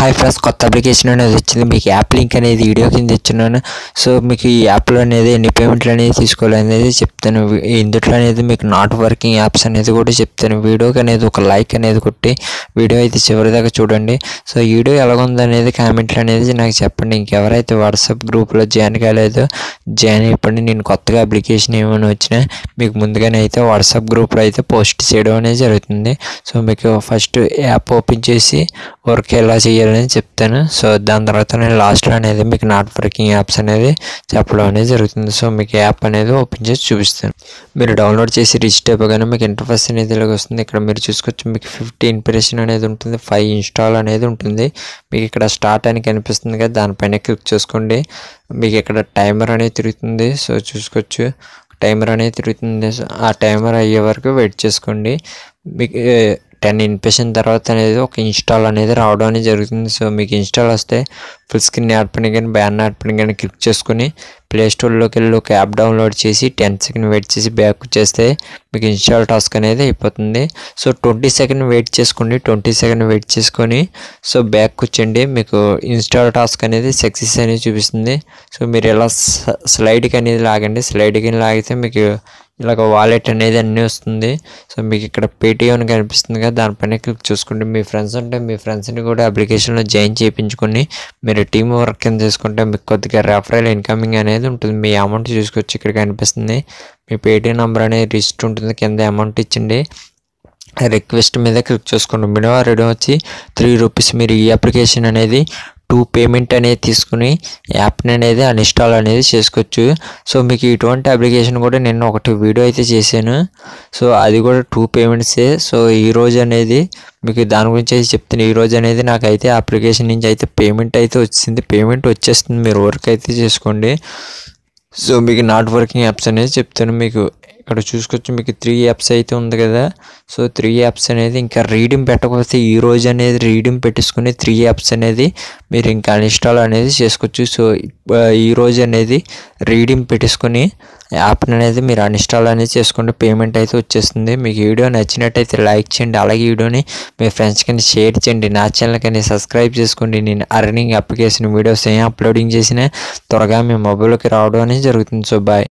Hi friends, కొత్త application అనేది వచ్చింది. మీకు యాప్ లింక్ అనేది వీడియో కింద ఇచ్చున్నాను. సో మీకు ఈ యాప్లో అనేది ఎన్ని పేమెంట్లు అనేది తీసుకోవాలనేది చెప్తాను. ఇందులో అనేది మీకు నాట్ వర్కింగ్ యాప్స్ అనేది కూడా చెప్తాను. వీడియోకి అనేది ఒక లైక్ అనేది కొట్టి వీడియో అయితే చివరిదాకా చూడండి. సో ఈ వీడియో ఎలాగుందనేది కామెంట్లు అనేది నాకు చెప్పండి. ఇంకెవరైతే వాట్సాప్ గ్రూప్లో జాయిన్ కాలేదో జాయిన్ అయిపోండి. నేను కొత్తగా అప్లికేషన్ ఏమైనా వచ్చినా మీకు ముందుగానే అయితే వాట్సాప్ గ్రూప్లో అయితే పోస్ట్ చేయడం అనేది జరుగుతుంది. సో మీకు ఫస్ట్ యాప్ ఓపెన్ చేసి వర్క్ ఎలా చేయాలని చెప్తాను. సో దాని తర్వాత నేను లాస్ట్లో అనేది మీకు నాట్ వర్కింగ్ యాప్స్ అనేది చెప్పడం అనేది జరుగుతుంది. సో మీకు యాప్ అనేది ఓపెన్ చేసి చూపిస్తాను. మీరు డౌన్లోడ్ చేసి రిజిస్టర్ అయిపోగానే మీకు ఇంటర్ఫేస్ అనేది ఇలాగ వస్తుంది. ఇక్కడ మీరు చూసుకోవచ్చు. మీకు 50 ఇంప్రెషన్ అనేది ఉంటుంది, 5 ఇన్స్టాల్ అనేది ఉంటుంది. మీకు ఇక్కడ స్టార్ట్ అని కనిపిస్తుంది కదా, దానిపైన క్లిక్ చేసుకోండి. మీకు ఇక్కడ టైమర్ అనేది తిరుగుతుంది. సో చూసుకోవచ్చు, టైమర్ అనేది తిరుగుతుంది. ఆ టైమర్ అయ్యే వరకు వెయిట్ చేసుకోండి. మీకు 10 ఇంప్రెషన్ తర్వాత అనేది ఒక ఇన్స్టాల్ అనేది రావడం అనేది జరుగుతుంది. సో మీకు ఇన్స్టాల్ వస్తే ఫుల్ స్క్రీన్ యాడ్ పని కానీ బ్యాన్ యాడ్ పని కానీ క్లిక్ చేసుకుని ప్లేస్టోర్లోకి వెళ్ళి ఒక యాప్ డౌన్లోడ్ చేసి 10 సెకండ్ వెయిట్ చేసి బ్యాక్ చేస్తే మీకు ఇన్స్టాల్ టాస్క్ అనేది అయిపోతుంది. సో 20 సెకండ్ వెయిట్ చేసుకోండి. 20 సెకండ్ వెయిట్ చేసుకొని సో బ్యాక్ వచ్చండి. మీకు ఇన్స్టాల్ టాస్క్ అనేది సక్సెస్ అనేది చూపిస్తుంది. సో మీరు ఇలా స్లైడ్కి అనేది లాగండి. స్లైడ్కి లాగితే మీకు ఇలాగ వాలెట్ అనేది అన్నీ వస్తుంది. సో మీకు ఇక్కడ పేటీఎం అని కనిపిస్తుంది కదా, దానిపైన క్లిక్ చూసుకోండి. మీ ఫ్రెండ్స్ ఉంటే మీ ఫ్రెండ్స్ని కూడా అప్లికేషన్లో జాయిన్ చేయించుకొని మీరు టీమ్ వర్క్ కింద చేసుకుంటే మీకు కొద్దిగా రెఫరల్ ఇన్కమింగ్ అనేది ఉంటుంది. మీ అమౌంట్ చూసుకోవచ్చు, ఇక్కడ కనిపిస్తుంది. మీ పేటీఎం నెంబర్ అనేది రిజిస్టర్ ఉంటుంది, కింద అమౌంట్ ఇచ్చండి. రిక్వెస్ట్ మీద క్లిక్ చేసుకోండి. మినిమం రేట్ వచ్చి 3 రూపీస్. మీరు ఈ అప్లికేషన్ అనేది 2 పేమెంట్ అనేది తీసుకుని యాప్ని అనేది అన్ఇన్స్టాల్ అనేది చేసుకోవచ్చు. సో మీకు ఇటువంటి అప్లికేషన్ కూడా నేను ఒకటి వీడియో అయితే చేశాను. సో అది కూడా 2 పేమెంట్సే. సో ఈరోజు అనేది మీకు దాని గురించి అయితే చెప్తాను. ఈరోజు అనేది నాకైతే అప్లికేషన్ నుంచి అయితే పేమెంట్ అయితే వచ్చింది. పేమెంట్ వచ్చేస్తుంది, మీరు వర్క్ అయితే చేసుకోండి. సో మీకు నాట్ వర్కింగ్ యాప్స్ అనేది చెప్తాను. మీకు ఇక్కడ చూసుకోవచ్చు, మీకు 3 యాప్స్ అయితే ఉంది కదా. సో 3 యాప్స్ అనేది ఇంకా రీడింగ్ పెట్టకపోతే ఈ రోజు అనేది రీడింగ్ పెట్టేసుకుని 3 యాప్స్ అనేది మీరు ఇంకా అన్ఇన్స్టాల్ అనేది చేసుకోవచ్చు. సో ఈ రోజు అనేది రీడింగ్ పెట్టేసుకొని యాప్ అనేది మీరు అన్ఇన్స్టాల్ అనేది చేసుకోండి. పేమెంట్ అయితే వచ్చేస్తుంది. మీకు వీడియో నచ్చినట్టయితే లైక్ చేయండి. అలాగే వీడియోని మీ ఫ్రెండ్స్ కానీ షేర్ చేయండి. నా ఛానల్ కానీ సబ్స్క్రైబ్ చేసుకోండి. నేను అర్నింగ్ అప్లికేషన్ వీడియోస్ ఏం అప్లోడింగ్ చేసినా త్వరగా మీ మొబైల్లోకి రావడం అనేది జరుగుతుంది. So bye.